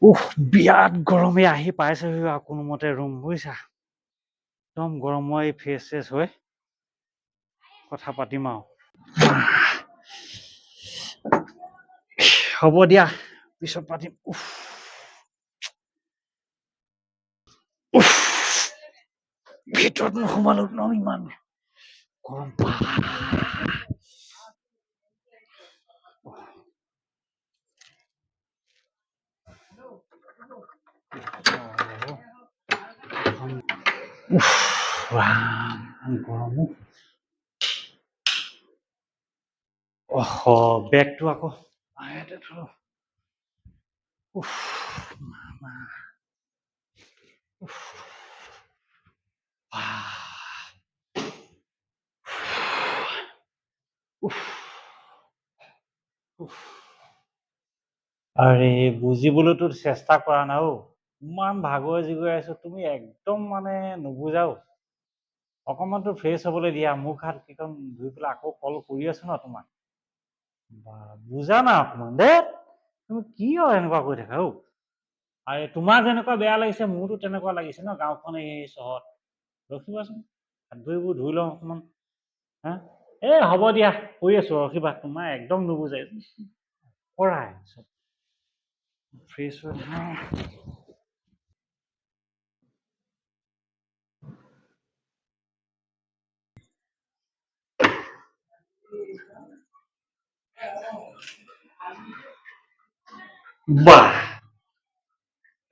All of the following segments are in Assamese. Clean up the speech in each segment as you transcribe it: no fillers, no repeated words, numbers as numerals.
বিৰাট গৰমে আহি পাইছেহি আৰু কোনোমতে ৰুম বুজিছা। একদম গৰমে ফ্ৰেছ চেছ হৈ কথা পাতিম আৰু। হ'ব দিয়া পিছত পাতিম। ভিতৰত নোসোমালো ন ইমান গৰম। গৰম বেগটো আকৌ ইয়াতে থলো। আৰে বুজিবলৈতো চেষ্টা কৰা নাই অ। ইমান ভাগৰে জিগৰে আছো তুমি একদম মানে নুবুজাও। অকণমানতো ফ্ৰেছ হ'বলৈ দিয়া, মুখ হাত কেইখন ধুই পেলাই আকৌ কল কৰি আছো ন তোমাক। বুজা না অকণমান দেই, তুমি কি এনেকুৱা কৰি থাকা অ। আৰে তোমাৰ যেনেকুৱা বেয়া লাগিছে মোৰতো তেনেকুৱা লাগিছে ন, গাঁওখন এই চহৰত। ৰখিবাচোন হাত ভৰিবোৰ ধুই লওঁ অকণমান। হা হ'ব দিয়া কৰি আছো ৰখিবা, তোমাৰ একদম নুবুজাই কৰাই চব ফ্ৰেছ হৈ বাহ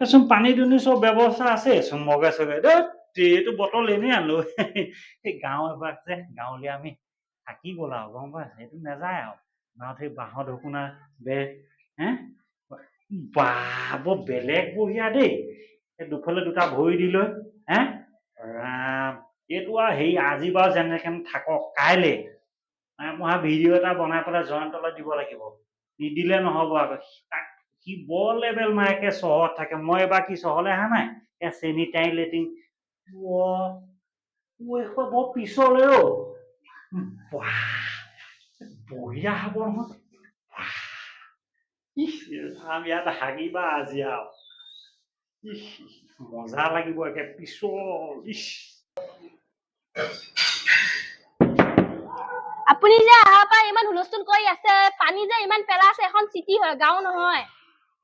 চোন পানী দুনি চব ব্যৱস্থা আছে চোন মগে চগে দেই। এইটো বটল এনেই আনো এই গাঁও এভাগ যে গাঁৱলীয়া আমি থাকি গ'ল আৰু গম পাইছে, সেইটো নাযায় আৰু গাঁৱত সেই বাঁহৰ ঢকুনা বেৰ বৰ বেলেগ বঢ়িয়া দেই। দুফালে দুটা ভৰি দি লৈ ৰাম এইটো আৰু হেৰি আজি বাৰু যেনেকে থাকক কাইলে মই ভিডিঅ' এটা বনাই পেলাই জয়ন্তলৈ দিব লাগিব। নিদিলে নহব আকৌ তাক সি বৰ লেবেল মায়েকে চহৰত থাকে। মই এবাৰ কি চহৰলৈ অহা নাই চেনিটাই লেটিন বৰ পিছলে অ। বঢ়িয়া হব নহয়। আমি ইয়াত হাগিবা আজি আৰু মজা লাগিব একে পিছল। আপুনি যে আহাৰ পৰা ইমান হুলস্থুল কৰি আছে, পানী যে ইমান পেলাইছে, এখন চিটি হয় গাঁও নহয়।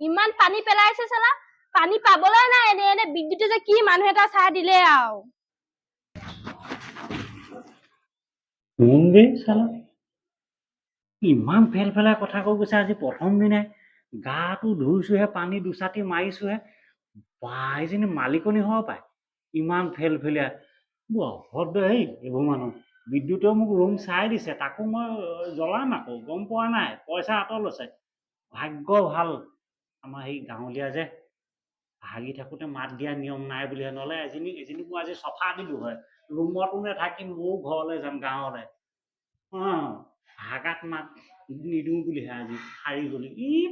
ইমান পানী পেলাইছে চালা, পানী পাবলৈ নাই। এনে বিদ্যুতে যে কি মানুহ এটা চাহ দিলে আৰু ইমান ফেল ফেলাই কথা কৈ গৈছে আজি প্ৰথম দিনাই। গাটো ধুইছোহে পানী দুচাটি মাৰিছোহে। এইজনী মালিকনী হ'ব পায় ইমান ফেল ফেলিয়া অভদ্ৰ হেই এইবোৰ মানুহ। বিদ্যুতেও মোক ৰুম চাই দিছে, তাকো মই জ্বলাম আকৌ গম পোৱা নাই, পইচা হাতত লৈছে। ভাগ্য ভাল আমাৰ সেই গাঁৱলীয়া যে হাগি থাকোতে মাত দিয়া নিয়ম নাই বুলিহে, নহলে এজনীক মই আজি চফা দিলো হয়। ৰুমতো নাথাকি ময়ো ঘৰলৈ যাম গাঁৱলৈ। হাগাত মাত নিদিওঁ বুলিহে আজি সাৰি গলি।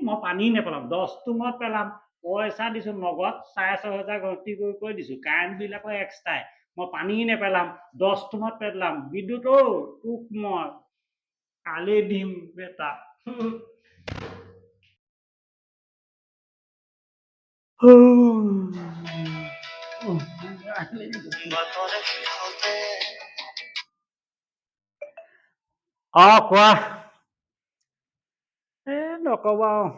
মই পানী নেপেলাম 10টো মই পেলাম। পইচা দিছো নগদ 6,500 ভৰ্তি কৰি দিছো। কাৰেণ্ট বিল আকৌ এক্সট্ৰাই। মই পানী নেপেলাম 10টো মই পেলাম। বিদ্যুৎ তোক মই কালি দিম বেটা। কোৱা। নকবা আৰু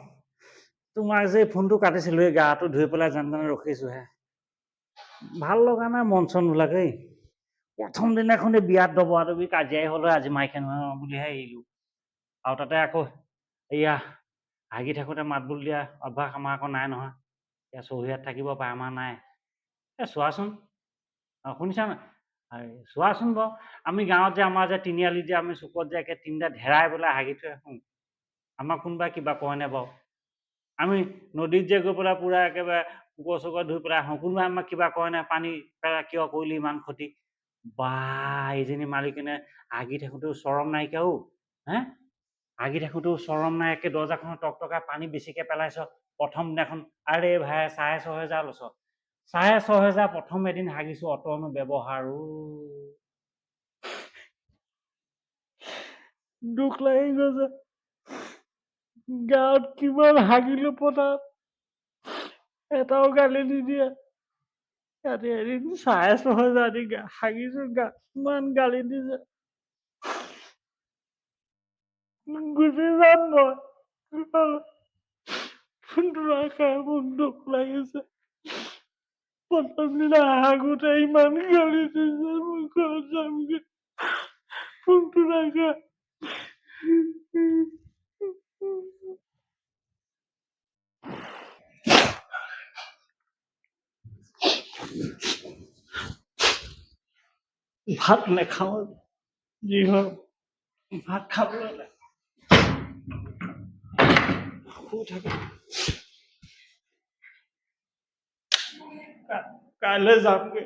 তোমাৰ যে ফোনটো কাটিছিলো, এই গাটো ধুই পেলাই যেন তেনে ৰখিছোহে। ভাল লগা নাই মন চন বিলাকে। প্ৰথম দিনাখনে বিয়াত দবা দবি কাজিয়াই হলে আজি মাইকী মানুহ বুলিহে এৰিলো। আৰু তাতে আকৌ এয়া হাগি থাকোতে মাতবোল দিয়া অভ্যাস আমাৰ আকৌ নাই নহয়। এতিয়া চহৰীয়াত থাকিব পাৰে, আমাৰ নাই। চোৱাচোন শুনিছা নাই? চোৱাচোন বাৰু আমি গাঁৱত যে আমাৰ যে তিনিআলিত যে আমি চুকত যে একে তিনিটা ধেৰাই পেলাই হাগি থৈ আহো, আমাক কোনোবাই কিবা কয়নে বাৰু? আমি নদীত যে গৈ পেলাই পুৰা একেবাৰে পুকুৰ চুকুৰ ধুই পেলাই আহোঁ, কোনোবাই আমাক কিবা কয় নাই? পানী পেলাই কিয় কৰিলি ইমান ক্ষতি? এইজনী মালিকনে হাগি থাকোতেও চৰম নাইকিয়া অ। হাগি থাকোতেও চৰম নাই, একে দৰ্জাখনত টকটকাই পানী বেছিকে পেলাইছ। প্ৰথম দিনাখন আৰে ভাই 6,500 লৈছ। 6,500 প্ৰথম এদিন হাগিছো, অটনো ব্যৱহাৰ দুখ লাগি গৈছে। গাঁৱত কিমান হাগিলো পতাত। এটাও গালি নিদিয়ে ইয়াতে এদিন চাই আছো হয় জানি হাগিছো ইমান গালি দিছে গুচি যাম মই ফোনটো ৰাখা মোক দুখ লাগিছে প্ৰথম দিনা হাগোতে ইমান গালি দিছে মই ঘৰত যামগে ফোনটো ৰাখা ভাত নাখাওঁ যি হয় ভাত খাবলৈ নাই শুই থাকে কাইলৈ যামগে